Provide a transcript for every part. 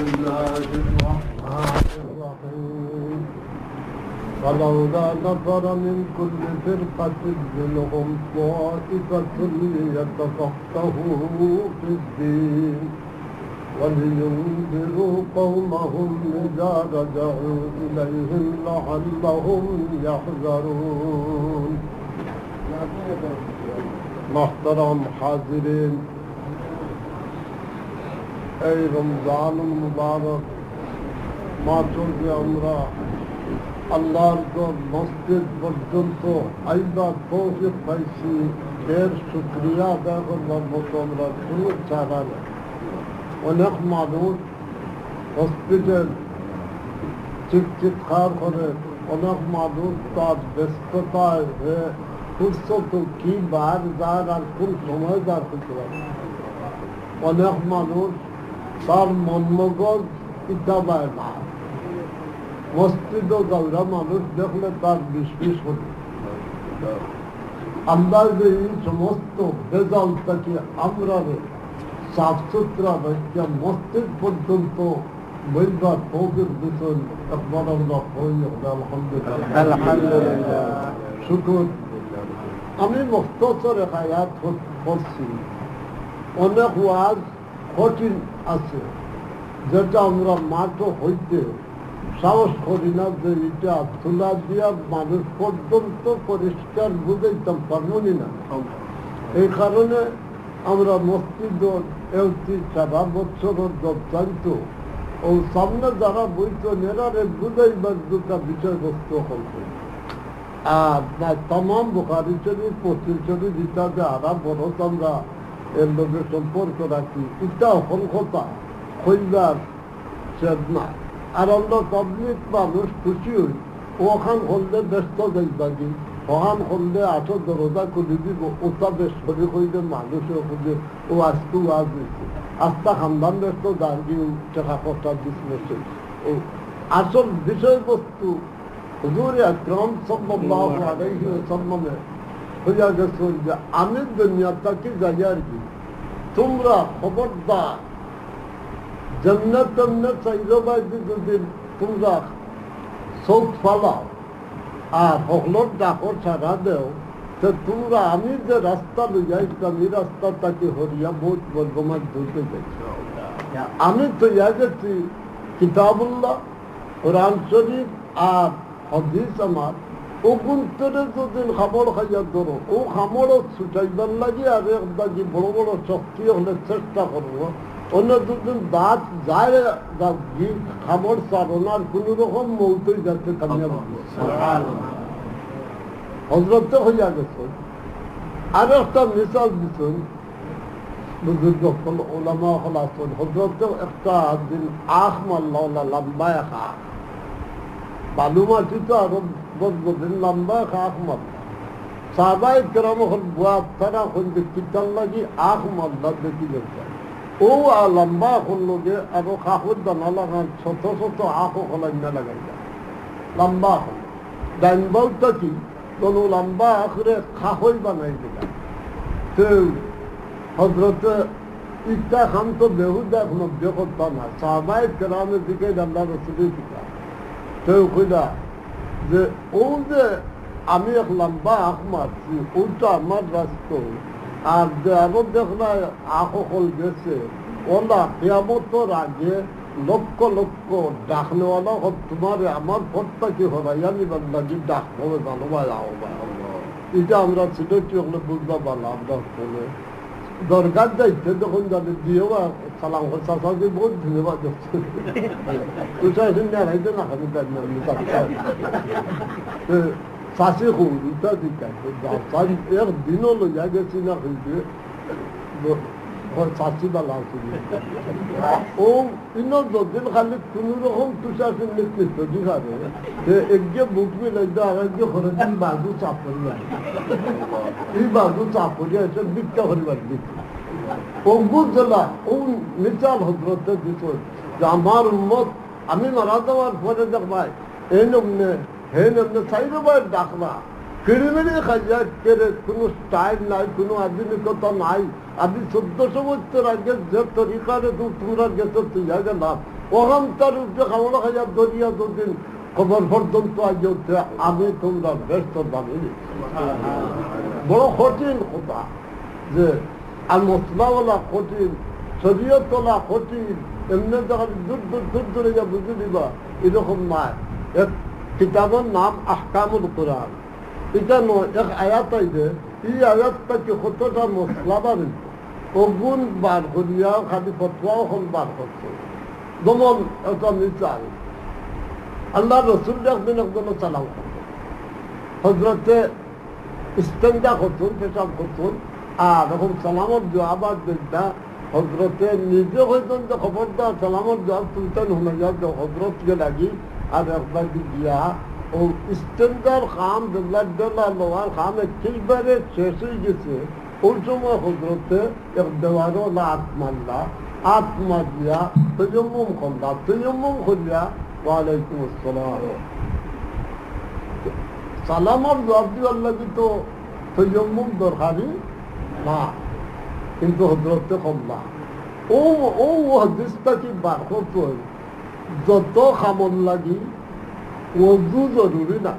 الله الرحمن الرحيم فلولا نفر من كل فرقة منهم طائفة ليتفقهوا في الدين ولينذروا قومهم إذا رجعوا إليهم لعلهم يحذرون. محترم حاضرین، এই রমজান মুবারক মাসে আমরা আল্লাহর মসজিদ পর্যন্ত আইবার তৌফিক পাইছি, এর শুকরিয়া আদায় করবার মতো আমরা কোনো চারা নেই। অনেক মানুষ হসপিটাল চিৎকার করে, অনেক মানুষ তার ব্যস্ততায় ফুরসত কি বার যার আর কোন সময় বার করতে পারে। অনেক মানুষ তার মনমগজ ইত্যাদায় না, মসজিদ গাউরা মানুষ দেখলে তার বিশ করে। আমরা যে এই সমস্ত বেজাল থেকে আমরা সাফ সুতরা রেখে মসজিদ পর্যন্ত বইবার তৌফিক দিতেন, একবার আমরা হই আলহামদুলিল্লাহ, শুকর। আমি মুখতসরে হায়াত করছি, অনেক ওয়াজ কঠিন আছে যেটা আমরা মাঠও হইতে সাহস করি না, যে এটা তুলা দিয়া মানুষ পর্যন্ত পরিষ্কার বুঝাইতাম পারবনি না। এই কারণে আমরা মসজিদ এলছি সারা বছর জানত ও সামনে যারা বইত নেরারে বুঝাইবার দুটা বিষয়বস্তু হচ্ছে। আর না তাম বুখারি শরীফ পশ্চিম শরীফ ইত্যাদি আরা বড় আমরা এর লোকের সম্পর্ক রাখি, এটা হল কথা হইবার সেদ না। আর আমরা পাবলিক মানুষ খুশি হই, ওখান হললে ব্যস্ত যাইবাগি, ওখান হললে আঠো দরজা খুলি দিব, ওটা বেশ শরীর হইলে মানুষও খুঁজে ও আজকে আজ দিচ্ছে, আস্তা খানদান ব্যস্ত দাঁড়িয়ে টাকা পয়সা দিচ্ছে। ও আসল বিষয়বস্তু হুজুর আকরাম সাল্লাল্লাহু আলাইহি ওয়াসাল্লামে হইয়া গেছে যে আমি দুনিয়াটাকে যাই আর কি, তোমরা খবরদার জান্নাত চাইরবাইতে যদি তোমরা চোখ ফালাও আর হকলোর ডাকর ছাড়া দেও, তো তোমরা আমি যে রাস্তা লইয়াইতাম এই রাস্তাটাকে হরিয়া বহুত বর্গমার ধরতে যাইছি। আমি তো ইয়া গেছি কিতাবুল্লাহ, কোরআন শরীফ আর হাদিস আমার ও গুন্তরে যদি খাবর খাইয়া ধরো, ও খামড় ছুটাইবার লাগে আর একদাকি বড় বড় শক্তি হলে চেষ্টা করবো। অন্য দুদিন দাঁত যায় খামড় চারণার কোন রকম মৌতই যাচ্ছে কামিয়াব হজরতে হইয়া গেছে। আর একটা মিসাল দিচ্ছেন বুজুর্গ ওলামা হল আসেন, হজরতে একটা দিন আখ মাল্লা লম্বা এক আখ, বালু মাটি তো আরো বদিন লম্বা এক আখ মাল্লা, সাহাবাই কেরাম হল বুয়া তারা হল কিতাল লাগি আখ মাল্লা দেখি গেছে। ও লম্বা হল লোকে আরো কাকুর দানা লাগান ছোট ছোট আখও হলাই না লাগাই যায় লম্বা হল ডাইন বলটা কি কোনো লম্বা আখরে খাহই বানাই দিলাম। তো হজরতে ইচ্ছা খান তো বেহুদা এখনো বিয়ে করতাম না, সাহাবাই কেরামের দিকে আল্লাহ রসুলের দিকে তো খুঁজা যে ও যে আমি এক লম্বা আখ মারছি, ওইটা আমার রাস্তা। আর যে আরো দেখলা আখ হল গেছে, ওলা কেয়ামতর আগে লক্ষ লক্ষ ডাকনেওয়ালা হোক তোমার আমার পথটা কি হরাইয়া নিবার লাগি ডাক হবে জানো ভাই আও ভাই। এটা আমরা সিলেটি হলে বুঝতে পারলাম, আমরা হলে দরকার যাইতে যখন যাবে দিয়েও সালাম চাষাকে বহুত ধন্যবাদ দিচ্ছে, নেড়াইতে না খাবি চাষি খুঁড়িটা দিকে একদিনও লইয়া গেছি না হইতে চাষি বেলা ও ইন যদিন খালি কোন রকম তুষার নেতৃত্ব দিঘারে একগে বুক মিলাই আর একগে ঘরে দিন বাজু চাপড় লাগে, এই বাজু চাপড়িয়া এসে ভিক্ষা করিবার দিচ্ছে। অঙ্গুর জেলা ও মিসাল হজরতে দিত যে আমার উন্মত আমি মারা যাওয়ার পরে দেখবাই এই নমনে হে নমনে সাইরবার ডাকবা কিড়িমিড়ি খাইয়া কেড়ে কোনো স্টাইল নাই, কোনো আধুনিকতা নাই। আমি 1400 বছর আগে যে তরিকারে তোমরা গেছো তুইয়া গেলাম, ওখান তার উঠে খাওয়া খাইয়া দরিয়া দুদিন খবর পর্যন্ত আজ উঠে আমি তোমরা ব্যস্ত দামি বড় কঠিন কথা যে আর মশলাওয়ালা কঠিন শরীয়তলা কঠিন এমনি যখন দূর দূর দূর দূরে যা বুঝে দিবা এরকম নয় এক কিতাবের নাম আহকামুল কোরআন এটা নয় এক আয়াত আইছে এই আয়াতটাকে কতটা মশলা বাড়ি অগুণ বার করিয়া খালি ফতোয়াও হল বার করছে যেমন একটা মিসাল আল্লাহ রসুল একদিন একজনে সালাম করতেন হজরতে ইস্তেঞ্জা করতুন পেশাব করতুন আর এখন সালামত জবাব দিনটা হজরতে নিজে হইতেন যে খবরদার সালামত জবাব তুলতেন হুমাইয়া যে হজরতকে লাগি আর একবার গিয়া ও ইস্তেঞ্জার খাম ডলা লোয়ার খাম একেবারে শেষ হয়ে গেছে ওই সময় হজরতে এক দেওয়ারও আট মারলা আত্মা দিয়া তৈয়ম্মুম করলা তৈয়ম্মুম করিয়া ওয়ালাইকুম আসসালাম সালামর জবাব দিবার লাগি তো তৈয়ম্মুম দরকারি না কিন্তু হজরতে করলা ও ও হাদিসটা কি বার করতো যত খামর লাগি ওযু জরুরি না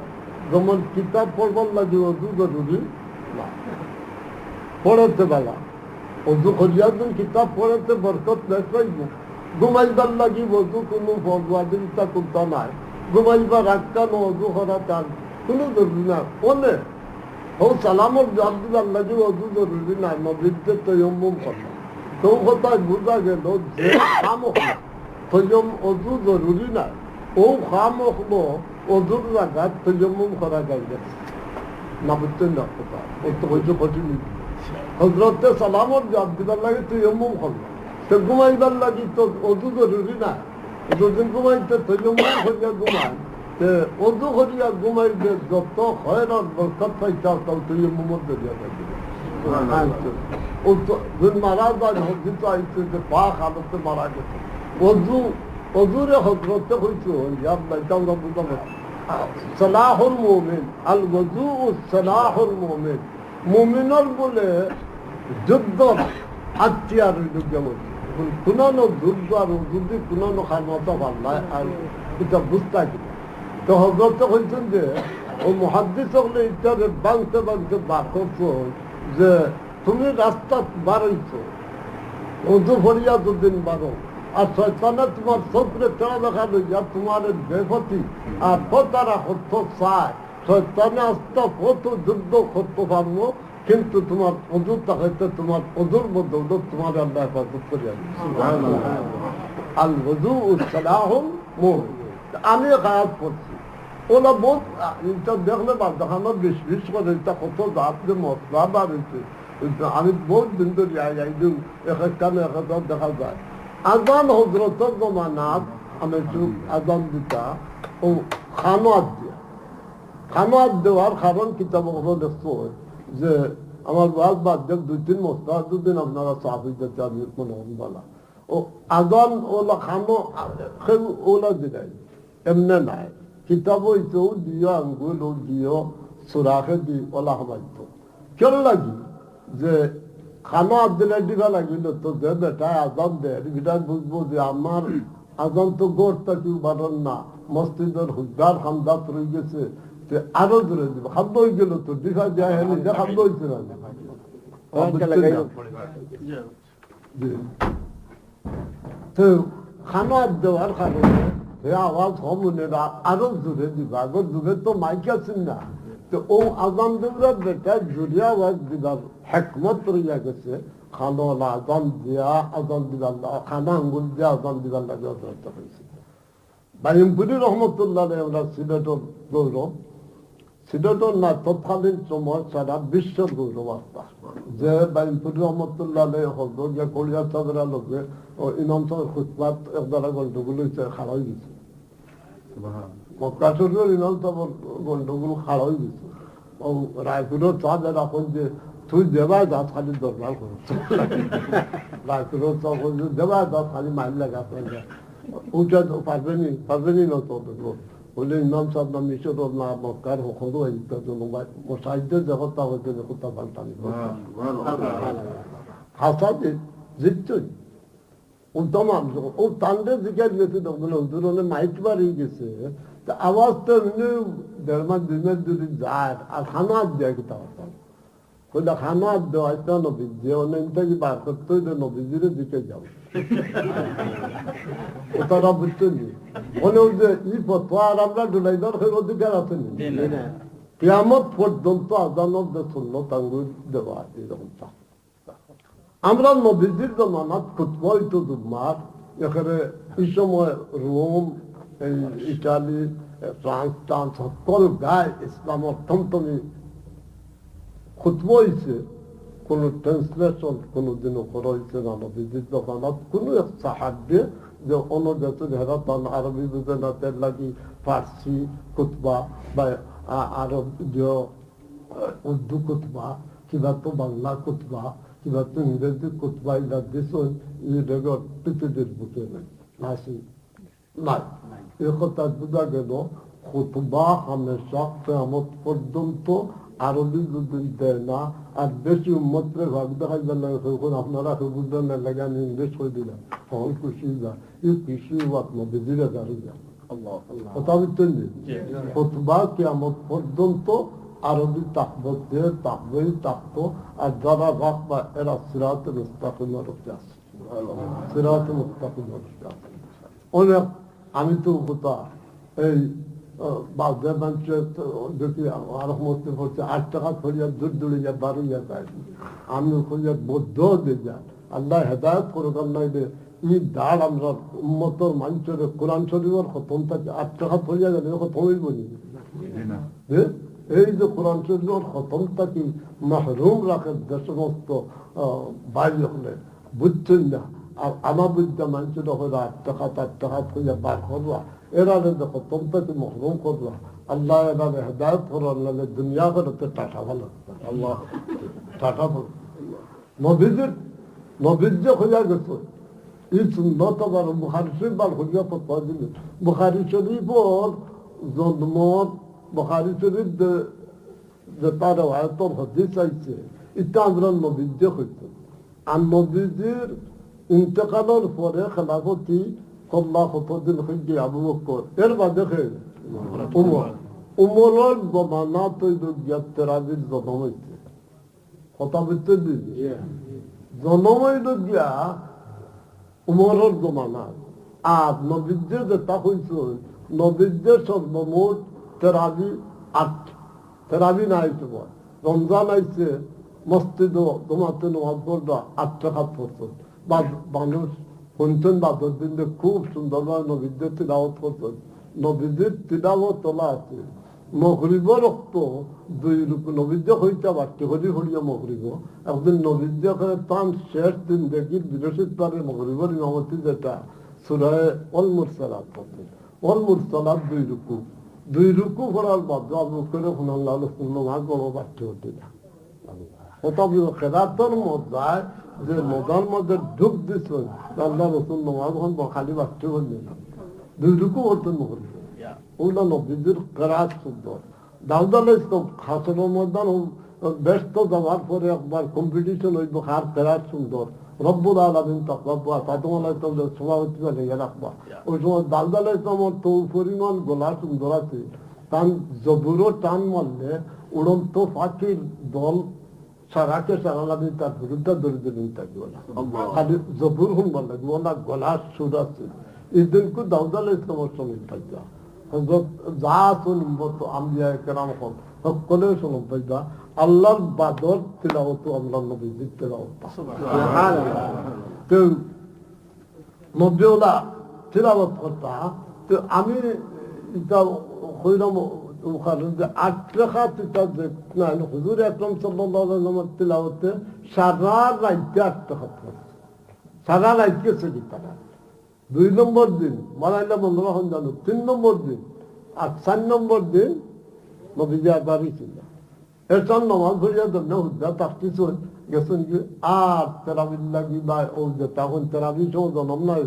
যেমন কিতাব পড়বার লাগি ওযু জরুরি না পড়তে বেলা ওযু করিয়া যখন কিতাব পড়তে বরকত নাই পাইব ঘুমাইবার লাগি ওযু কোনো ফরওয়ার্ডিংটা করতে নাই ঘুমাইবার রাখতাম ওযু করা তার কোনো জরুরি না বলে ও সালামর জবাব দিবার লাগি ওযু জরুরি না নবীদের তৈয়ম্মুম করলাম তো কথায় বোঝা গেল যে খাম হলো তৈয়ম ওযু জরুরি না ও খাম হলো ওযুর জায়গায় তৈয়ম্মুম করা যাইবে না বুঝতেন না কথা ও তো হয়তো কঠিন হজরতে সালামত জবাব দিবার লাগে তৈয়ম্মুম করলো তো ঘুমাইবার লাগি তো ওযু জরুরি না যদিন ঘুমাইতে তৈয়ম্মুম করিয়া ঘুমায় ওযু করিয়া ঘুমাইবে যত খয়রাত বরকত পাইতা তাও তৈয়ম্মুমের জরিয়া পাইবে ও তো যখন মারা যায় হজরত আইছে যে পাক হালতে মারা গেছে ওযুরে হজরতে হইছে এটা আমরা বুঝতে পারছি সালাহুল মুমিন আল ওযু সালাহুল মুমিন মুমিনের বলে যুদ্ধ আত্মীয়ার যেমন কোনানো যুদ্ধ আর যদি কোনানো খামতা ভাল নয় আর এটা বুঝতে কিনা তো হজরত হয়েছেন যে ও মুহাদ্দিস হলে ইত্যাদি বাংতে বাংতে বার করছো যে তুমি রাস্তা বাড়াইছো ওযু ভরিয়া দুদিন বারো আর শয়তানে তোমার সবরে চড়া দেখা লইয়া তোমার বেফতি আর তারা করতে চায় শয়তানে আস্তে কত যুদ্ধ করতে পারবো কিন্তু তোমার ওযুর তাকাইতে তোমার ওযুর মধ্যে তোমার আল্লাহ হেফাজত করিয়া আল ওযু সালাহুল মুমিন আমি খায়াত করছি ওলা বহুত এটা দেখলে বা দেখানো বিশ করে এটা কত জাতকে মশলা বার হয়েছে আমি বহুত দিন ধরে একদিন একখানে একটা দেখা যায় আজান হজরতের জমানাত আমি একটু আজান দিতা ও খানোয়াত দিয়া খানোয়াত দেওয়ার কারণ কিতাব লিখতে যে আমার বাদ বাদ দেখ 2-3 মশলা দুদিন আপনারা সাহাবি যেতে আমি মনে হন বলা ও আজান ওলা খানো ওলা দিলাই এমনে নাই কিতাব হইতেও দিও আঙ্গুল ও দিও সুরাখে দি ওলা হবাইত কেন লাগি যে খানা দিলে দিবা লাগিল তো যে বেটা আজান দে এটা বুঝবো যে আমার আজান তো গোড়টা কেউ বাড়ন না মসজিদের হুদ্দার খামদাত রয়ে গেছে আরো দূরে দিব খাদ্য হয়ে গেল তো দেখা যায় যে খাদ্য হয়েছে না তো খানা দেওয়ার কারণে আওয়াজ কমনে আরো জোরে দিবা আগর যুগে তো মাইক আছেন না তো ও আজান দেওয়ার বেটা জোরে আওয়াজ দিবার হেকমত রইয়া গেছে খানোলা আজান দিয়া আজান দিবার খানা আঙ্গুল দিয়া আজান দিবার লাগে অজরত হয়েছে বাইমপুরি রহমতুল্লাহ আমরা সিলেটর গৌরব সিলেটর না তৎকালীন সময় সারা বিশ্বের গৌরব আস্তা যে বাইমপুরি রহমতুল্লাহ হল যে কলিয়া চাঁদরা লোকে ও ইমাম সাহেব খুতবাত একদারা গন্ডগোল হয়েছে খাড়া হয়ে গেছে মক্কা শরীফের ইমাম সাহেব গন্ডগোল খাড়া হয়ে গেছে ও রায়পুরের চাঁদ এখন যে তুই দেবায় দাঁত খালি দরবার করছ রায়পুরের চাঁদ দেবায় দাঁত খালি মাইল লাগা ওটা পারবেনি না তো বলে ইমাম সাহেব না মিশর না মক্কার হকরও সাহিত্য জগৎটা হয়েছে জগৎটা পাল্টানি হাসা জিতছই উত্তম ও তান্ডে জিজ্ঞাসা গেছে তখন হুজুর অনেক মাইক বাড়ি গেছে তা আওয়াজটা এমনি 1.5 মাস 2 মাস যদি যায় আর খানা দেয় কি তাও কইলা খানা দেওয়া একটা নবী যে অনেক থেকে বার করতে হইলে নবীজিরে দিকে যাও ও তারা বুঝতেন মনে যে ই ফতোয়া আর আমরা ডুলাইবার হয়ে অধিকার আছে কিয়ামত পর্যন্ত আজানত সুন্নত আঙ্গুল দেওয়া এরকম আমরা নবীজির জমানাত খুতবা হইতো দুমার এখানে এই সময় রোম ইটালি ফ্রান্স টান্স সকল গায়ে ইসলাম অত্যন্ত খুতবা হয়েছে কোনো ট্রান্সলেশন কোনোদিনও করা হয়েছে না নবীজির জমানাত কোনো এক সাহায্যে যে অন্য দেশের হেরাতন আরবি বুঝানাতের লাগি ফার্সি খুতবা বা আরবীয় উর্দু খুতবা কিবা তো বাংলা খুতবা কিবা তো ইংরেজি খুতবা ইলা দিছেন এই রেকর্ড পৃথিবীর বুকে নাই নাই এই কথা বোঝা গেল খুতবা হামেশা কিয়ামত পর্যন্ত আরবি যদি দেয় না আর বেশি উম্মতরে ভাগ দেখাই গেল এখন আপনারা বুঝলেন না লাগে আমি ইংলিশ হয়ে দিলাম তখন খুশি যা এই খুশি নবীজিরা জারি যা কথা বুঝতেন যে খুতবা কিয়ামত পর্যন্ত আরবি তাকবত দিয়ে তাকবই তাকতো আর যারা রাখবা এরা সিরাতে মুস্তাকিমের উপরে আছে সিরাতে মুস্তাকিমের উপরে আছে অনেক আমি তো কথা এই বাজার মানুষের দেখি আরো মধ্যে পড়ছে 8 টাকা ফরিয়া দূর দূরে যা 12 যায় আমি ফরিয়া বৌদ্ধ দিয়ে যায় আল্লাহ হেদায়ত করুক আল্লাহ এই দাঁড় আমরা উন্মতর মানুষের কোরআন শরীফের খতম থাকে 8 টাকা ফরিয়া গেলে খতম হইব এই যে কোরআন শরীফের খতম থাকে মাহরুম রাখেন যে সমস্ত বাইরে হলে বুঝছেন না আর আমার বুঝতে মানুষের হলে 8 টাকা 4 টাকা ফরিয়া বার করবা এরা খতম থেকে মহরুম করবা আল্লাহ এরা হেদায়ত করো আল্লাহ দুনিয়া করতে টাকা ভালো আল্লাহ টাকা ভালো নবীজ হইয়া গেছে এই সুন্নত আবার বুখারী শরীফ বার হইয়া ফতোয়া দিল বুখারী শরীফর জন্ম বুখারী শরীফ যে তার আয়াতর হাদিস আইছে এটা আমরা নবীজ হইতো আর নবীজির ইন্তেকালের পরে খেলাফতি কল্লা কতদিন হইছে আবু বকর এর বাদে উমরের জমানা তৈরি তেরাবির জন্ম হইছে কথা বুঝতে দিদি জন্ম হইল গিয়া উমরের জমানা আর নবীদের যেটা হয়েছে নবীদের সর্বমোট তেরাবি 8 তেরাবি না আইছে রমজান আইছে মসজিদ জমাতে নামাজ পড়বা 8 টাকা পড়ছেন বা মানুষ শুনছেন বাদর দিনে খুব সুন্দরভাবে নবীদের তিলাওয়াত করছেন নবীদের তিলাওয়াত তোলা আছে মগরিবর রক্ত 2 রূপ নবীদের হইতে বাড়তে হরি হরিয়া মগরিব একদিন নবীদের তান শেষ দিন দেখি বৃহস্পতিবারে মগরিবর ইমামতি যেটা সূরা আল মুরসালাত করতেন আল মুরসালাত 2 রুকু করার বাদ আবু বকর রাদিয়াল্লাহু আনহু নামাজ বড় বাড়তে হতে না কথা খেরাতর মজায় যে মজার মধ্যে ঢুক দিচ্ছেন আল্লাহ রসুল নামাজ খালি বাড়তে হলে না 2 রুকু করতেন মগরিব ওগুলো নবীদের কেরাত সুন্দর দাউদ আলাইহিস সালাম খাসরের ময়দান ব্যস্ত যাওয়ার পরে একবার কম্পিটিশন হইব কার কেরাত সুন্দর রব্বুল আলামিন তাকওয়া আদম আলাইহিস সালামের সভাপতি লেগে রাখবা ওই সময় দাউদ আলাইহিস সালামের তো পরিমাণ গলা সুন্দর আছে টান জবুরও টান মারলে উড়ন্ত পাখির দল সারাকে সারা লাগবে তার বিরুদ্ধে দরিদ্র থাকবে না খালি জবুর শুনবার লাগবে না গলার সুর আছে এই দিনকে দাউদ আলাইহিস সালামের সঙ্গে থাকবে যা শুনবত আম্বিয়া কেরাম হল সকলেও শুনুন পাইবা আল্লাহর বাদর তিলাওয়াত আল্লাহ নবীজির তিলাওয়াত কেউ নবীওয়ালা তিলাওয়াত করতা তো আমি এটা হইলাম ওখানে যে 8 টাকা হুজুর আকরাম সাল্লাল্লাহু আলাইহি ওয়াসাল্লাম তিলাওয়াতে সারা রাত 8 টাকা সারা রাত গেছে তারা 2 নম্বর দিন মালাইলা বন্ধুরা হন জানো 3 নম্বর দিন আর 4 নম্বর দিন নবীজি বাড়ি ছিল এর জন্য নামাজ পড়িয়া জন্য হুজা তাফতিস গেছেন যে আর তেরাবির লাগি বা ও যে তখন তেরাবি সহ জন্ম নাই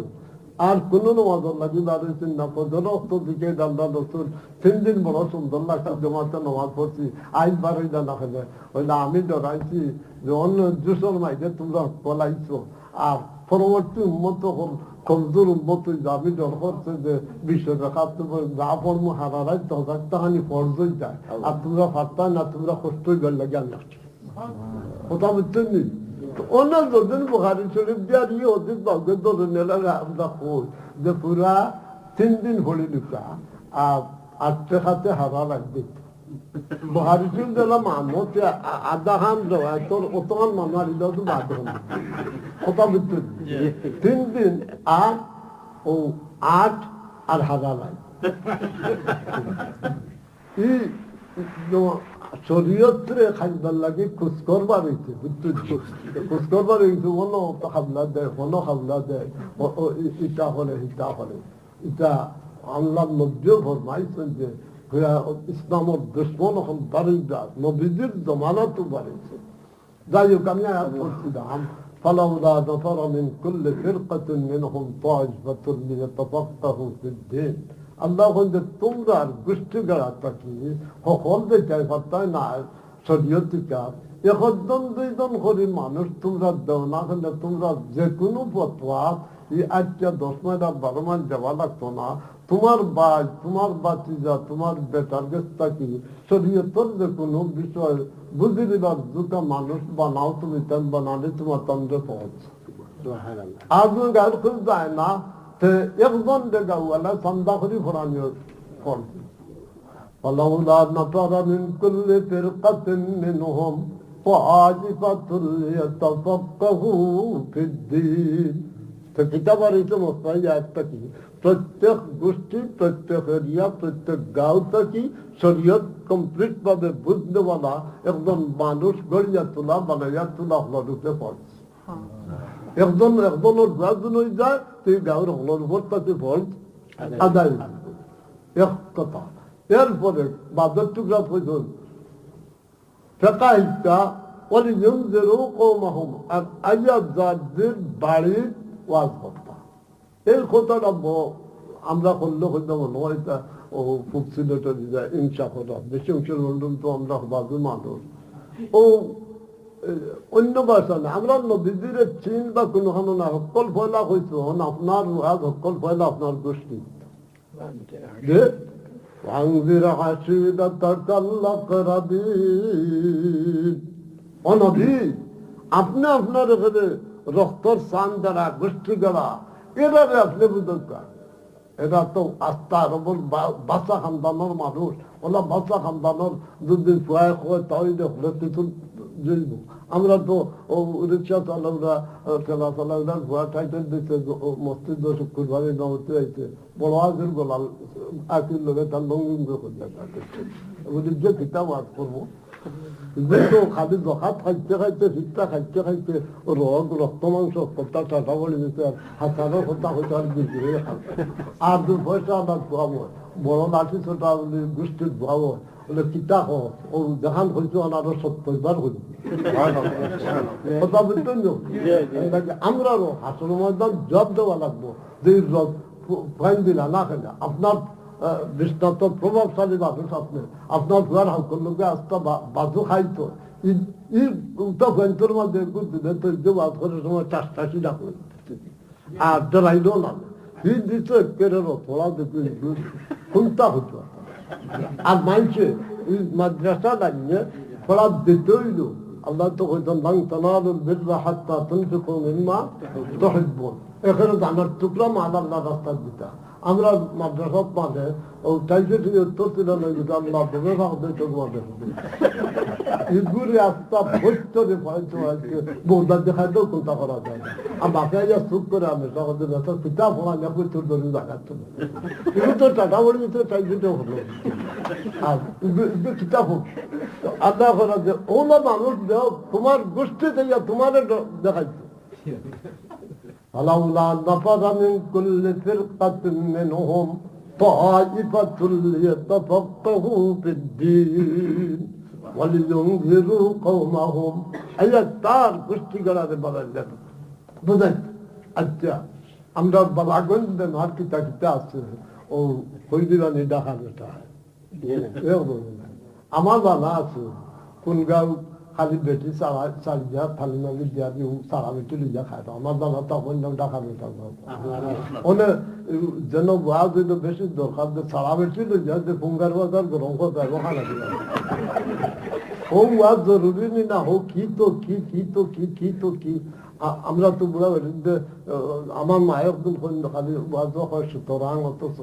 আর কোন নামাজ লাগি বাড়িছেন না ফজর ওয়াক্ত দিকে আল্লাহ রাসূল 3 দিন বড় সুন্দর লাগছে জমাতে নামাজ পড়ছি আইজ বাড়ি না হলে ওই আমি ডরাইছি যে অন্য দুসর মাইকে তোমরা পলাইছো আর পরবর্তী উন্মত হল কমজোর উন্মত আমি জল করছে যে বিশ্ব দেখাতে যা পড়মো হারারাই তখন তাহানি ফর্জই যায় আর তোমরা ফার্তা না তোমরা কষ্টই গেল জ্ঞান লাগছে কথা বুঝছেন নি অন্য যদিন বুখারী শরীফ দিয়ে দিয়ে অধিক ভাগ্য ধরনের আমরা কই যে পুরা 3 দিন হলি লিখা আর আটটা খাতে হারা লাগবে বুখারী শরীফ দিলাম মানতে আধা খান দেওয়া তোর অতখান মানার দিলেও তো বাদ কথা বুঝছেন 3 দিন আর ও 8 আর হারা লাগে শরীয়তরে খাইবার লাগে খোঁজ করবার হইছে খোঁজ করবার হইছে কোনো খাবলা দেয় কোনো খাবলা দেয় ইটা হলে ইটা হলে ইটা আল্লাহ নবীও ফরমাইছেন যে ইসলামের দুশ্মন এখন বাড়িটা নবীদের জমানাতো বাড়িছে যাই হোক আমি আয়াত পড়ছিলাম فلولا نفر من كل فرقة منهم طائفة ليتفقهوا في الدين আল্লাহ বলছে তোমরা গোষ্ঠী গড়া থাকি সকলকে চাই পারতাই না শরীয়তিকা একজন দুইজন করে মানুষ তোমরা দেও না হলে তোমরা যে কোনো পথা এই 8-10 মাস 12 মাস যাওয়া লাগতো না তোমার ভাই তোমার বাতিজা তোমার বেটার কাছ থাকি শরীয়তের যে কোনো বিষয় বুঝে দিবার দুটা মানুষ বানাও তুমি তেন বানালে তোমার তন্দ্রে পৌঁছ আজও গায়ের খুব যায় না একজন দেগাওয়ালা সন্ধ্যা করে ফোরানিও করছে فلولا نفر من كل فرقة منهم طائفة ليتفقهوا في الدين তো কিতাবার এই সমস্ত একটা কি প্রত্যেক গোষ্ঠী প্রত্যেক এরিয়া প্রত্যেক গাঁও থেকে শরীয়ত কমপ্লিট ভাবে বুঝতে বলা একজন মানুষ গড়িয়া তোলা বানাইয়া তোলা হলরূপে পড়ছে একজনের গাজন হয়ে যায় তুই গাঁর হলর উপর তাকে ফর্জ আদায় এক কথা এরপরে বাজার টুকরা পর্যন্ত ফেকাহিটা ওয়ালিয়ুনজিরু কওমাহুম আর আয়াজাদের বাড়ির ওয়াজ করতা এই কথাটা আমরা করলে হইতে মনে হয় এটা ও খুব সিলেটে যায় ইনশা করা বেশি অংশের তো আমরা বাজু মানুষ ও অন্য ভাষা না আমরা নদীদের চীন বা কোনোখানে না সকল ফয়লা হয়েছে আপনার ওয়াজ সকল ফয়লা আপনার গোষ্ঠী যে وأنذر عشيرتك الأقربين অনবী আপনি আপনার এখানে রক্তর সান দ্বারা গোষ্ঠী গড়া এরা আপনি বুঝতে এরা তো আস্থা বাচ্চা খানদানোর মানুষ ওলা বাচ্চা খানদানোর দুদিন ফুয়ায় হয় তাই হলে কিছু জৈব আমরা তো রিক্সা চালকরা ঠেলা চালকরা ভুয়া টাইটেল দিচ্ছে মসজিদ শুক্রবারে নমতে আইছে বড় আগের গোলাল আকির লোকে তার লঙ্গিঙ্গ করতে যে কিতাব আজ করবো কিন্তু খালি জখাত খাইতে খাইতে শিক্ষা খাইতে খাইতে রক্ত মাংস কথা চাটা বলে দিতে আর হাজারো কথা হইতে আর বিক্রি আর 2 পয়সা আবার ধোয়াবো বড় লাঠি ছোটা গোষ্ঠীর ধোয়াবো বলে কিতা হোক ও জাহান হইতে আনারও 70 বার হইবে কথা বুঝতেন আমরাও হাসর ময়দান জব দেওয়া লাগবো যে ফাইন দিলা না খেলে আপনার দৃষ্টান্ত প্রভাবশালী মানুষ আপনি আপনার ঘর হাউকর লোকে আসতে বাজু খাইতো মধ্যে যে বাদ করার সময় চাষটাশি ডাকলো আর ডরাইল না হি দিত কেরেরও পড়া দেখে কোনটা হতো আর মানছে মাদ্রাসা লাগিয়ে পড়া দিতে হইল আল্লাহ তো হইতেন লাং তানালুল বিররা হাত্তা তুনফিকু মিম্মা তুহিব্বুন এখানে দানার টুকরা মাল আল্লাহ রাস্তা দিতা আমরা মাদ্রাসাত মাঝে ও চাইছে ঠিক উত্তর ছিল না কিন্তু আল্লাহ দেবে ভাবতে তোমাদের ইগুলি আস্তা ভোট্টরে পাইতো আজকে বৌদার দেখাইতেও কোনটা করা যায় আর বাসায় যা সুখ করে আমি সহজে ব্যথা পিতা ফোনা যা করতে ধরে দেখাচ্ছ কিন্তু তো টাকা বলে দিতে চাইছেও হলো আর কিতাব হোক আল্লাহ করা যে ওলা মানুষ দেও তোমার গোষ্ঠী থেকে তোমার দেখাইতো فلولا نفر من كل فرقة منهم طائفة ليتفقهوا في الدين ولينذروا قومهم আয়াতটার গোষ্ঠী গড়াতে বলা যাবে বুঝেন আচ্ছা আমরা বাবাগঞ্জে মার্কিটা কিতা আছে ও হইদিরানি ডাকা যেটা আমার জানা আছে কোন গাঁও খালি বেটি চালি দিয়া থালি মালি দিয়া দিও সারা বেটি লিয়া খাই আমার দাদা তখন ডাকা বেটা ওনে যেন ওয়াজ হইলে বেশি দরকার যে সারা বেটি লিয়া যে ফুঙ্গার বাজার গরম কথা খানা দিলাম ও ওয়াজ জরুরি নি না হোক কি তো কি কি তো কি কি তো কি আমরা তো বুড়া আমার মায়ের একদম খালি ওয়াজ হয় সুতরাং অথচ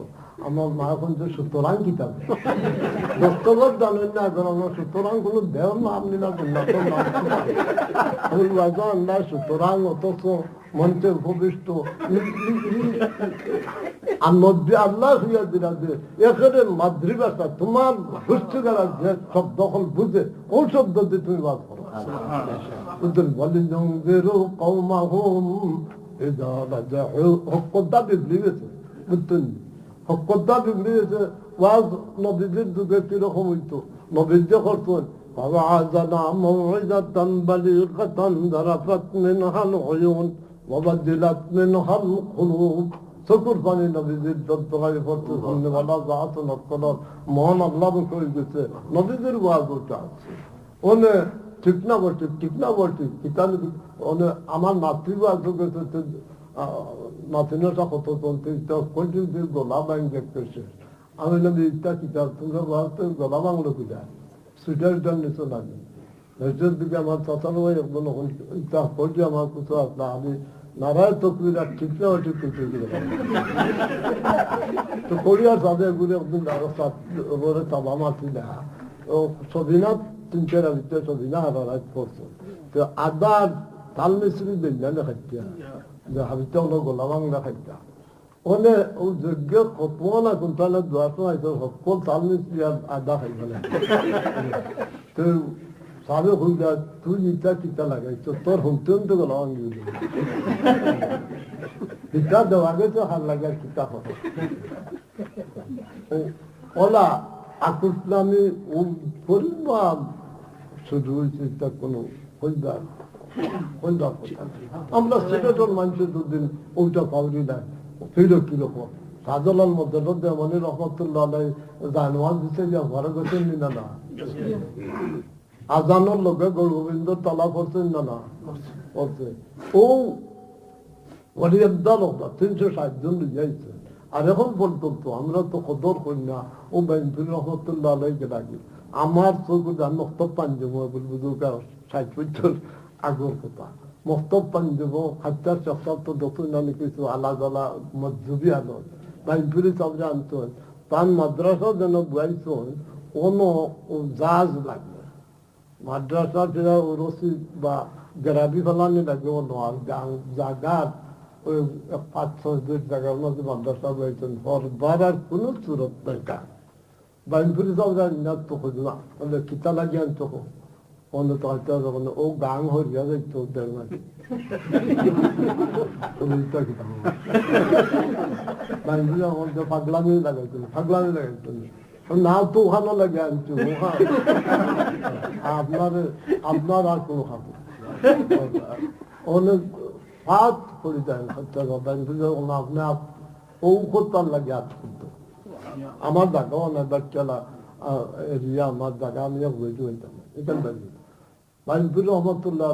আমার মা এখন যে সুতরাং কিতাব দস্তগত জানেন না এখন আমার সুতরাং কোনো দেহ না আপনি না না সুতরাং অথচ মঞ্চে উপবিষ্ট আর নব্বী আল্লাহ হইয়া দিলা যে এখানে মাতৃভাষা তোমার গোষ্ঠীগারা যে শব্দ এখন বুঝে কোন শব্দ দিয়ে তুমি বাদ করো বলেন কৌমা হোম হকদা বিগড়ে গেছে বুঝতেন হকদা বিগড়ে গেছে ওয়াজ নবীদের যুগে কিরকম হইতো নবীর যে করতেন فوعدنا موعظة بليغة ذرفت منها العيون وبدلت منها القلوب شكر পানি নবীদের দত্তগাই করতে ধন্যবাদ জাত নকল মহান আল্লাহ করে গেছে নবীদের ওয়াজ ওটা আছে ওনে ঠিক না বলছি ঠিক না বলছি কিতাব ওনে আমার মাতৃওয়াজ গেছে নাতিনটা কত চলতে কন্টিনিউ গলা ব্যাংক দেখতেছে আমি নবী ইত্যা কিতাব তোমরা বলতে গলা বাংলো কিনা সুইটারটার নিচে লাগে নজর দিকে আমার চাচানো ভাই একদম ইত্যা করছি আমার কিছু আসলে আমি নারায় তকবির আর ঠিক না ঠিক কিছু তো কোরিয়ার তাদের গুলি একদিন ওরে তাবা মাতি দেখা ও সবিনা তিন চার আলিতে সবিনা হারারাত করছে তো আদার তাল মিশ্রি বেঞ্জানে খাইতা যে হাবিতে হলো গোলা বাংলা খাইতা ওনে ও যোগ্য কতলা কুন্তালে দোয়াশো আইতো সকল তাল মিশ্রি আর আদা খাই ফেলে তো সাবে হইলা তুই ইটা কিতা লাগাইছ তোর হুমতেন তো গোলা বাঙ্গি ইটা দেওয়া গেছে হার লাগার কিতা হবে ওলা আকুসলামী ও পরিবার শুধু হয়েছে তা কোনো হইবার আমরা সিলেটের মানুষের দুদিন ওইটা পাওয়ারি নাই ফিরো কিরকম শাহজালাল মধ্যে মনে রহমতুল্লাহ জানোয়ার দিচ্ছে যে ঘরে গেছেন না না আজানোর লোকে গৌর গোবিন্দ তলা করছেন না না করছে ও অরিয়াদ্দা লোক 360 জন যাইছে আর এখন পর্যন্ত আমরা তো কদর করি না ও বেঞ্জুর রহমতুল্লাহ আলাইকে ডাকি আমার চোখ মক্তব পাঞ্জব বুজুর্গ 60 বছর আগের কথা মক্তব পাঞ্জব 70-70 দক্ষিণ নামে কিছু আলাদা মজুবি আলো বেঞ্জুরি সব জানতেন তার মাদ্রাসা যেন বুঝাইছেন কোনো জাজ লাগবে মাদ্রাসা যেটা রসি বা গ্রাবি ফেলানি লাগবে অন্য আর জাগার ওই 5-6 জায়গার মধ্যে মাদ্রাসা বলছেন হরবার আর কোনো সুরত দরকার বাইনপুরি সব জানি তো খুঁজলাম বলে কিতা লাগিয়ে আনতো অন্য তো হয়তো যখন ও গাং হরিয়া যাইতো দেড় মাস বাইনপুরি আমার পাগলামি লাগাইছিল না তো ওখানে লাগে আনছো আপনার আর কোনো খাবো অনেক হাত করে দেন আপনি ঔষধ লাগে হাত করতো আমার জায়গা অনেক বাচ্চারা এরিয়া আমার জায়গা আমি বুঝতে পারতাম এখান থেকে বাইনপুর রহমতুল্লাহ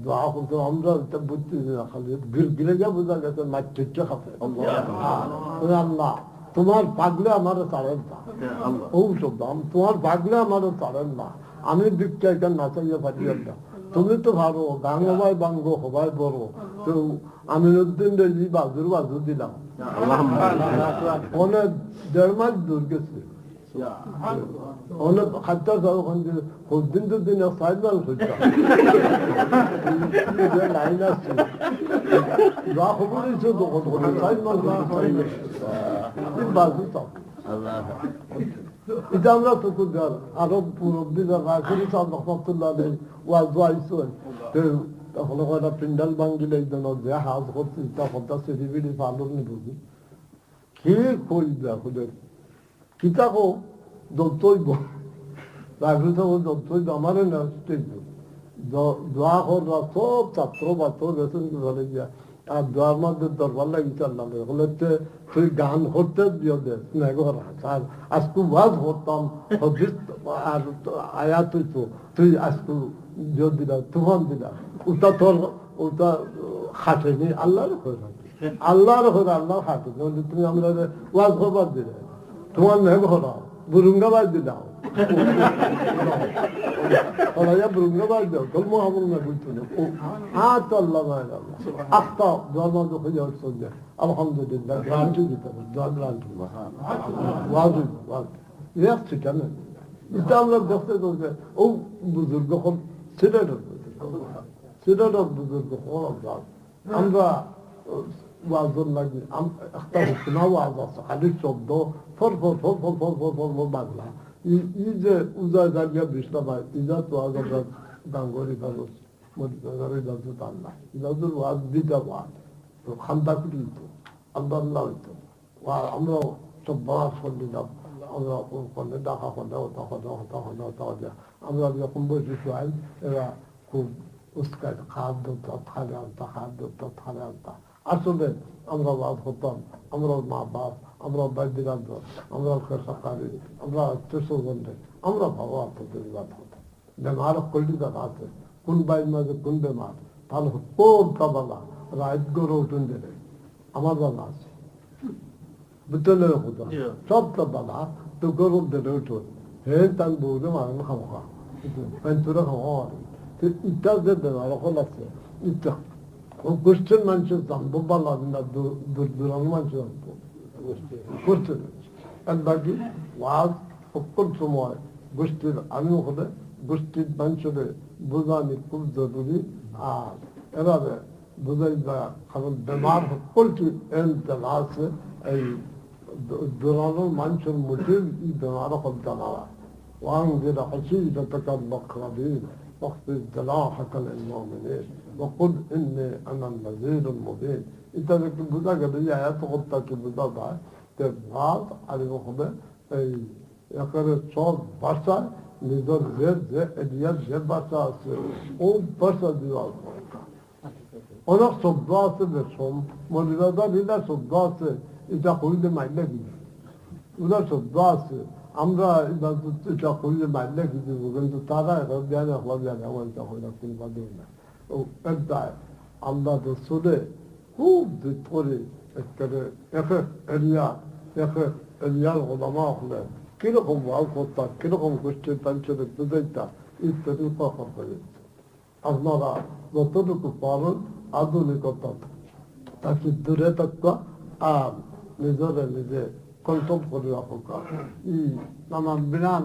দোয়া করতো আমরা বুঝতে খালি গিরে গিয়ে বোঝা গেছে মাছ ঠেকে খাবে আল্লাহ তোমার পাগলে আমার ছাড়েন না ঔষধ তোমার পাগলে আমার ছাড়েন না আমি দিকটা এটা না চাইয়ে পাঠিয়ে না তুমি তো ভালো গান হবাই বাঙ্গ হবাই বড় তো আমিনুদ্দিন রেজি বাজু দিলাম অনেক 1.5 মাস দূর গেছে অনেক খাদ্য দিন তো দিন 5 বার খুঁজতাম লাইন আসছে যা খবর হয়েছে তো 5 মাস বাজু তো এটা আমরা তো আরো মুরব্বী রাখি সব রহমতুল্লাহ ওয়াজ আইসন তখন একটা পিন্ডাল ভাঙ্গিলে যে হাজ করছি তখন তা সেদিবিড়ি পালন নিবি কি কইবা খুঁজে কিতাকো দত্তইব রাখি তো দত্তইব আমার না স্টেজ দোয়া করা সব ছাত্র বাচ্চা গেছেন কি বলে গিয়া আর দোয়ার মধ্যে দরবার লাগিয়েছে আল্লাহ বলে তুই গান করতে দিও দে স্নেহ আর আজকু ওয়াজ করতাম হদিস আর আয়াত হইতো তুই আজকু দিও দিলা তুফান দিলা ওটা তোর ওটা খাটেনি আল্লাহর করে আল্লাহর করে আল্লাহ খাটেনি তুমি আমরা ওয়াজ করবার দিলে তোমার নেহ করা বুরুঙ্গাবাদ দিলাও ওরা বুরুঙ্গাবাদ দাও কল মহাবুর না বুঝতো না তো আল্লাহ আখতা দোয়ার মধ্যে হয়ে যাওয়ার সঙ্গে আলহামদুলিল্লাহ গ্রান্টি দিতে হবে দোয়া গ্রান্টি ওয়াজ ঠিক না এটা আমরা দেখতে চলছে ও বুজুর্গ হল সিলেটের বুজুর্গ হল আমরা ওয়াজের লাগে একটা হুকনা ওয়াজ আছে খালি শব্দ ফর ফর ফর ফর ফর ফর ফর ফর বাংলা ই যে উজা জাগিয়া বৃষ্ণ পায় ইজা তো আজ আমরা ডাঙ্গরি কাগজ মধ্যে যাচ্ছে তার না ইজাজুর ওয়াজ দিতে ওয়াজ তো খান্দা কুটি হইতো আল্লাহ আল্লাহ হইতো আমরা সব বাস করে দিলাম আমরা ওখানে ডাকা খোঁজা ওটা খোঁজা হতা খোঁজা হতা খোঁজা আমরা যখন বসে শুয়াই এরা খুব উস্কায় খাদ্য থালে আনতা খাদ্য থালে আনতা আসলে আমরা বাদ হতাম আমরা মা বাপ আমরা বাইদিরাজ আমরা সরকারি আমরা আত্মীয় আমরা ভাবা আপনাদের বাদ হতাম বেমার কলিটা আছে কোন বাইর মাঝে কোন বেমার তাহলে কোন কাবালা রাত গড়ে উঠুন দিলে আমার বাবা আছে বুঝতে কথা সবটা বালা তো গরম দিলে উঠুন হে তার বউরে মারেন খামা পেন্টুরে খাওয়া ইটা যে বেমার হল আছে ইটা গোষ্ঠীর মানুষের জানবো বা লাগে না দূর দূরান্ত মানুষের জানবো গোষ্ঠীর একবার কি ওয়াজ সকল সময় গোষ্ঠীর আমিও হলে গোষ্ঠীর মানুষের বোঝানি খুব জরুরি আর এভাবে বোঝাই যায় কারণ বেমার সকলটি এনতেলা আছে এই দূরানোর মানুষের মুঠে এই বেমার হল জানা وأنذر عشيرتك الأقربين واخفض جناحك للمؤمنين وقل إني أنا النذير المبين إذا لك بذا قد آيات غطاك بذا بعد تبعاد على مخبر أي يقر الصوت باشا نظر زير زير إديال زير باشا او باشا ديوال أنا صدات بسهم ولذا لذا صدات إذا قلت معنا بيه ولا صدات আমরা এটা করলে মারলে কিছু কিন্তু তারা এখন জানে হল জানে আমার তখন কোন বাদে না ও একটা আল্লাহ তো শুনে খুব দুঃখ করে একটা এরিয়ার ওলামা হলে কিরকম ওয়াল করতাম কিরকম গোষ্ঠীর তাঞ্চলিক বুঝাইতা ইত্যাদি উপাসন করে আপনারা যতটুকু পারেন আধুনিকতা তাকে দূরে থাকা আর নিজেরা নিজে কন্ট্রোল করে রাখা নানান বিরান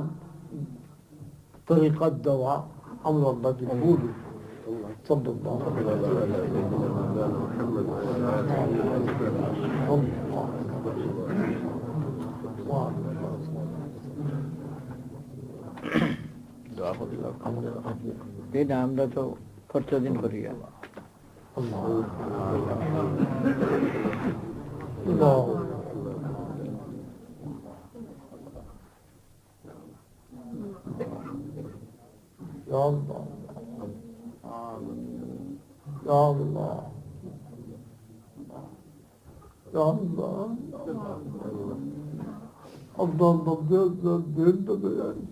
তরিকার দেওয়া আমরা আল্লাহকে বলি আমরা তো প্রতিদিন করি Ya Allah, Ya Allah, Ya Allah, Allah'ın din de yani.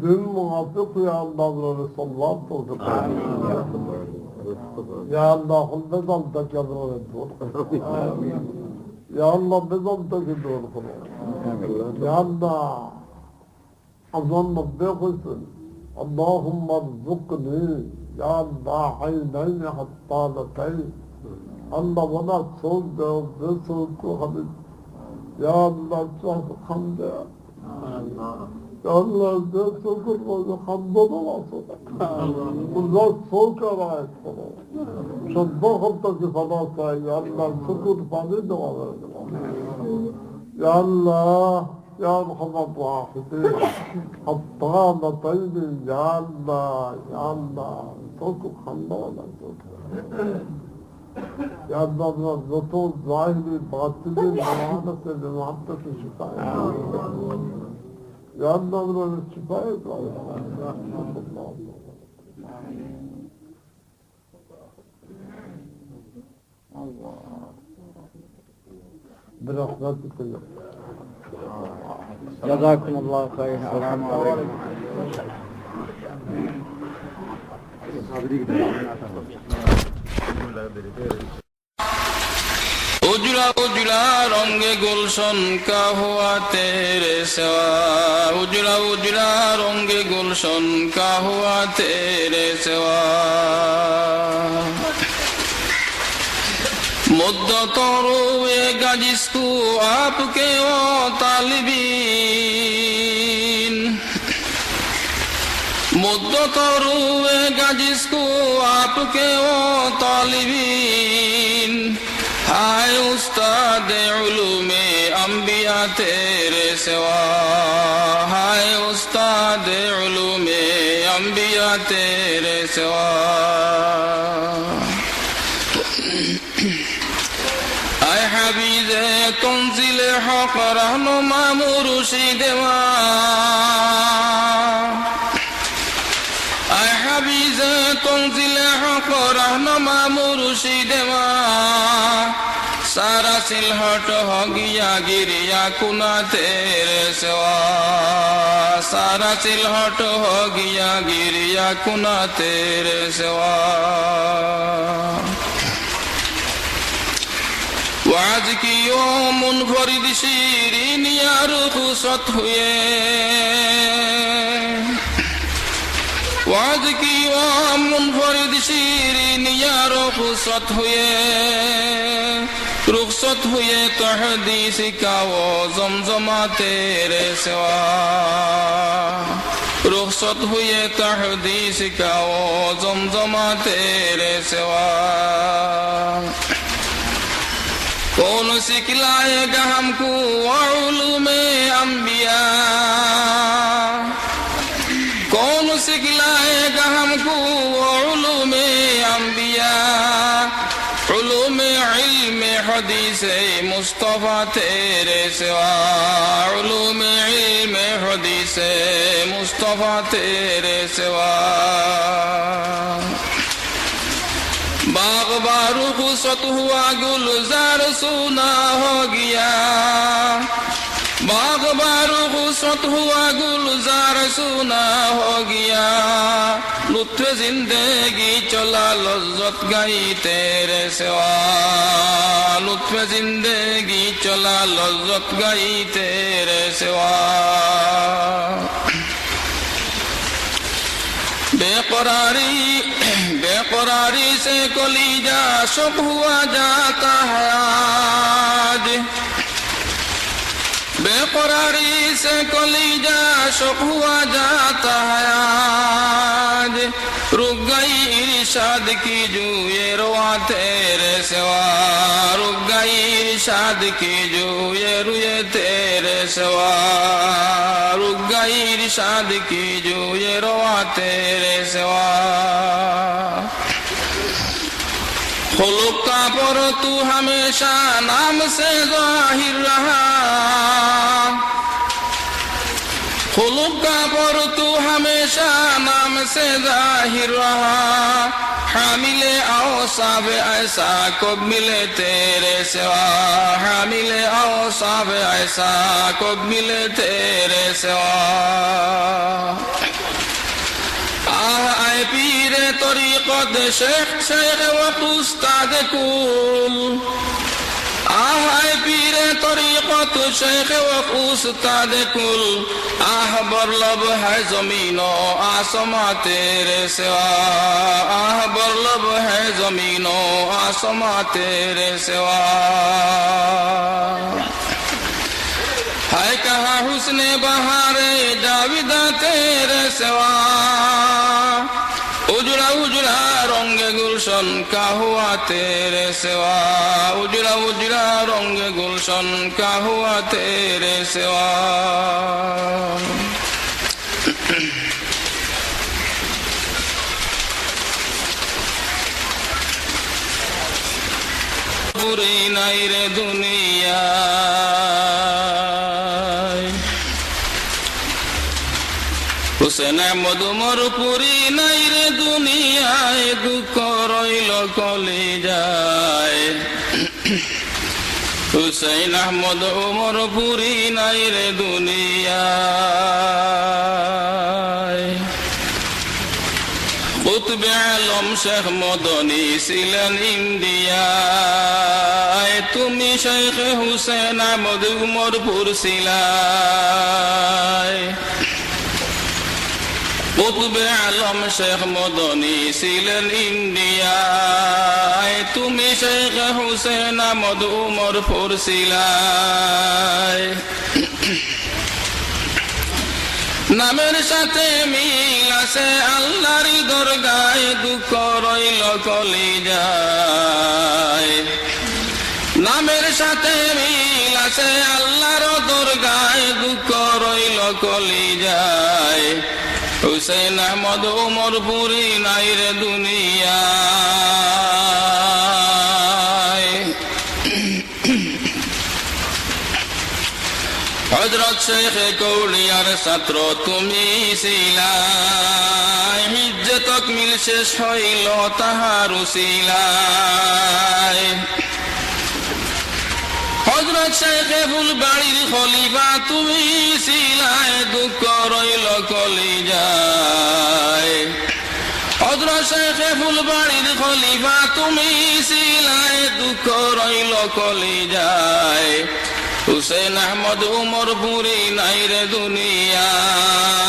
Din muhabbet ya Allah'ın Resulullah oldu. Ya Allah, biz altta kadar Ya Allah, biz altta kadar Ya Allah, اللهم بغسل اللهم ارزقني يا الله عينين حطالتين الله ولا صوت بصوت خبز يا الله صوت خمد يا الله صوت خمد ولا صوت ولا صوت رايت صدقتك خلاص يا الله شكر فريد يا الله يا ارحم الراحمين حطالتين يا الله يا الله صوت خمدونا يا الله الرسول ظاهري باطني معانة لمعبدة الشفاء يا الله من الشفاء برحمتك الله. جزاكم الله خير. السلام عليكم. उजला उजला रंग गुलशन का हुआ तेरे सिवा, उजला उजला रंग गुलशन का हुआ तेरे सिवा। मुद्दत रोएगा जिसको आपके वो तालिबीन, मुद्दत रोएगा जिसको आपके वो तालिबीन। हाय उस्ताद उलूमे अंबिया तेरे सिवा, हाय उस्ताद उलूमे अंबिया तेरे सिवा। आए हबीज़े तंज़ील हक़ रहनुमा मुर्शिद वा, आए हबीज़े तंज़ील हक़ रहनुमा मुर्शिद वा। सारा सिलहट हो गया गिरिया कुना तेरे सिवा, सारा सिलहट हो गया गिरिया कुना तेरे सिवा। वाज की ओ मुनफरिद शीरीन या रुखसत हुए, वाज की ओ मुनफरिद शीरीन या रुखसत हुए। रुखसत हुए तो हदीस का वो जमजमा तेरे सिवा, रुखसत हुए तो हदीस का वो जमजमा तेरे सिवा। कौन सिखलाएगा हमको उलूमे अंबिया, कौन सिखलाएगा हमको उलूमे अंबिया। उलूमे इल्मे हदीस मुस्तफा तेरे सिवा, उलूमे इल्मे हदीस मुस्तफा तेरे सिवा। बाग बारूख सत हुआ गुलजार सुना हो गया, बाग बारूख सत हुआ गुलजार सुना हो गया। लुत्फ़ जिंदगी चला लज्जत गई तेरे सिवा, लुत्फ़ जिंदगी चला लज्जत गई तेरे सिवा। बेकरारी बेकरारी से कलीजा शुक हुआ जाता है आज, बेकरारी से कलीजा शुक हुआ जाता है आज। रुक गई इरशाद की जूए रुआ तेरे सिवा, रुक गई इरशाद की जूए रुए तेरे सिवा, रुक गई इरशाद की जूए रुआ तेरे सिवा। खुलुक का पर तू हमेशा नाम से जाहिर रहा, खुलुक का पर तू हमेशा नाम से जाहिर रहा। हामिले औसाफ ऐसा को मिले तेरे सिवा, हामिले औसाफ ऐसा को मिले तेरे सिवा। आए पीरे तरीक़त शेख शेख वक्त उस्ताद कुल, आए पीरे तरीक़त शेख वक्त उस्ताद कुल। आह बरलब है ज़मीनो आसमां तेरे सिवा, आह बरलब है ज़मीनो आसमां तेरे सिवा। है कहाँ हुस्ने बहारे जाविदा तेरे सिवा, उजड़ा उजड़ा रंग गुलशन का हुआ तेरे सिवा, उजड़ा उजड़ा रंग गुलशन का हुआ तेरे सिवा। बुरी नहीं रे दुनिया, हुसैन मधुमर पुरी नहीं रे दुनिया। दुख रइल कली जाए হুসাইন আহমদ ওমর পুরি নাই রে দুনিয়ায়। কুতবে আলম শেখ মদনী ছিলেন ইন্ডিয়ায়, তুমি শেখ হুসেন আহমদ উমরপুর ছিলায়। কুতবে আলম শেখ মদনী ছিলেন ইন্ডিয়ায়, তুমি শেখ হুসেন আহমদ উমরপুর ছিলায়। নামের সাথে মিল আছে আল্লাহর দরগায়, দুঃখ রইল কলিজায়। নামের সাথে মিল আছে আল্লাহর দরগায়, দুঃখ রইল কলিজায়। হুসেন আহমদ ওমর পুরি নাই রে দুনিয়ায়। হযরত শেখ কৌলিয়ার ছাত্র তুমি ছিলাই, হিজ্জে তকমিল শেষ হইল তাহার উসিলায়। হযরত শেখ ফুলবাড়ির খলিফা তুমি ছিলাই, দুঃখ রইল কলিজায়। হযরত শেখ ফুলবাড়ির খলিফা তুমি ছিলাই, দুঃখ রইল কলিজায়। হুসেন আহমদ উমর পুরি নাই রে দুনিয়ায়।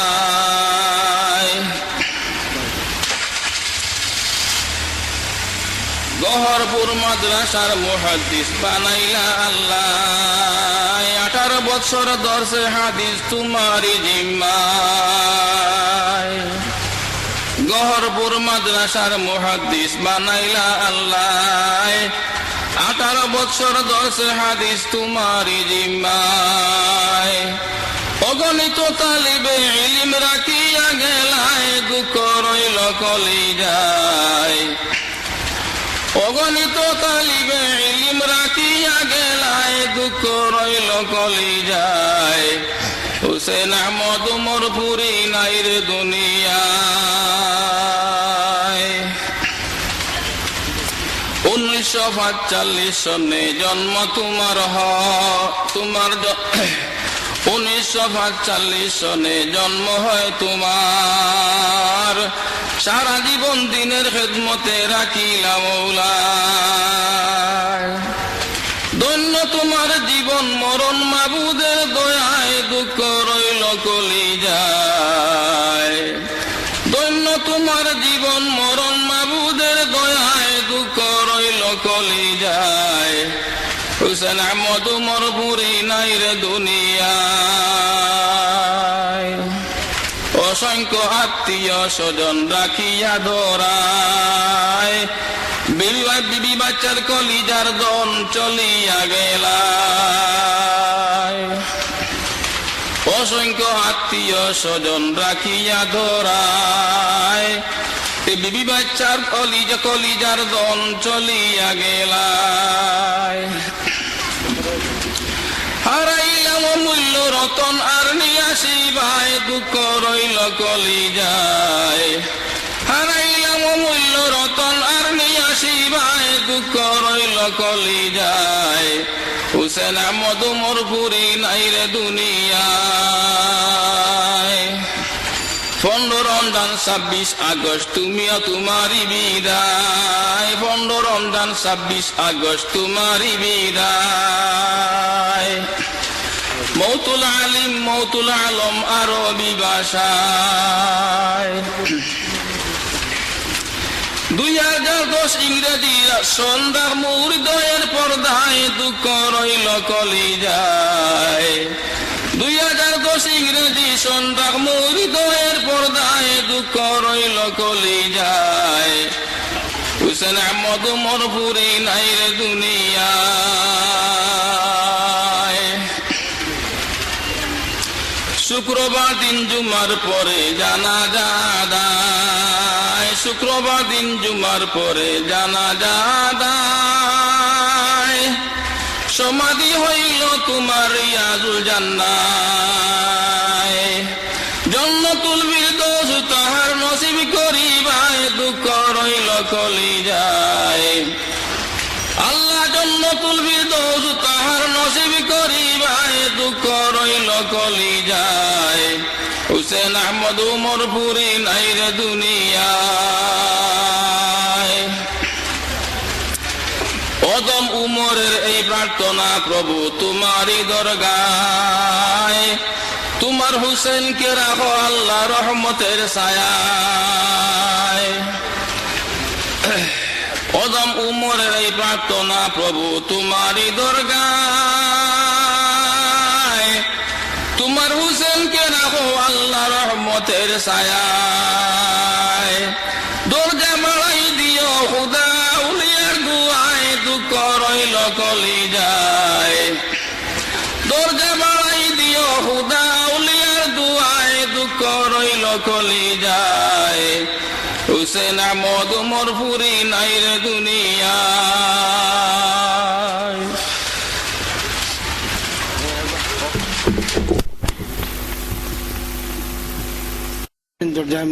গহরপুর মাদ্রাসার মুহাদ্দিস বানাইলা আল্লাহ, 18 বছর দর্শে হাদিস তোমারি জিম্মায়। গহরপুর মাদ্রাসার মুহাদ্দিস বানাইলা আল্লাহ, 18 বছর দর্শে হাদিস তোমারি জিম্মায়। অগণিত তালিবে ইলম রাখিয়া গেলায়, দুঃখ রইল কলিজায়। অগণিত তালিবে ইলম রাখিয়া গেলায়, দুঃখ রইল কলিজায়। হুসেন আহমদ উমর পুরি নাই রে দুনিয়ায়। 1945 সনে জন্ম তোমার 1945 সনে জন্ম হয় তোমার। সারা জীবন দিনের খেদমতে রাখিলা মৌলায়। ধন্য তোমার জীবন মরণ মাবুদের দয়ায়, দুঃখ রইল কলিজায়। ধন্য তোমার জীবন মরণ মাবুদের দয়ায়, দুঃখ রইল কলিজায়। হুসেন আহমদ উমর পুরি নাই রে দুনিয়ায়। অসংখ্য আত্মীয় স্বজন রাখিয়া ধরায়, বিবি বাচ্চার কলিজার দন চলিয়া গেলায়। অসংখ্য আত্মীয় স্বজন রাখিয়া ধরায়, বিবি বাচ্চার কলিজার দন চলিয়া গেলায়। হারাইলাম মূল্য রতন আর নিয়াসি ভাই, দুঃখ রইল কলিজায়। হারাইলাম মূল্য রতন আর নিয়াসি ভাই, দুঃখ রইল কলিজায়। হুসেন আহমদ উমর পুরি নাই রে দুনিয়ায়। 15 রমজান 26 আগস্ট তুমিও তোমারি বিদায়। 15 রমজান 26 আগস্ট তোমারি বিদায়। মৌতুল আলিম মৌতুল আলম আরবি ভাষায়। 2010 ইংরেজি সন্ধ্যা মুর্দয়ের পর্দায়, দুঃখ রইল কলিজায়। 2010 ইংরেজি সন্ধ্যা মুর্দয়ের পর্দায়, দুঃখ রইল কলিজায়। হুসেন আহমদ উমর পুরি নাই রে দুনিয়ায়। শুক্রবার দিন জুমার পরে জানাজা আদায়। শুক্রবার দিন জুমার পরে জানাজা আদায়। সমাধি হইল তোমার রিয়াজুল জান্নায়। জান্নাতুল ফিরদৌস তাহার নসিব করিবায়, দুঃখ রইল কলিজায়। আল্লাহ জান্নাতুল কলি যায় হুসেন আহমদ উমর পুরি নাই রে দুনিয়ায় অদম উমরের এই প্রার্থনা প্রভু তোমারই দরগায় তোমার হুসেনকে রাখো আল্লাহ রহমতের ছায়ায় অদম উমরের এই প্রার্থনা প্রভু তোমারই দরগায় তোমার হুসেনকে রাখো আল্লাহ রহমতের ছায়ায় দরজা বাড়াই দিও খুদা উলিয়ার দুআয় দুঃখ রইল কলি যায় দরজা বাড়াই দিও খুদা উলিয়ার দুআয় দুঃখ রইল কলি যায় হুসেন আহমদ উমর পুরি নাই রে দুনিয়ায় দরজায়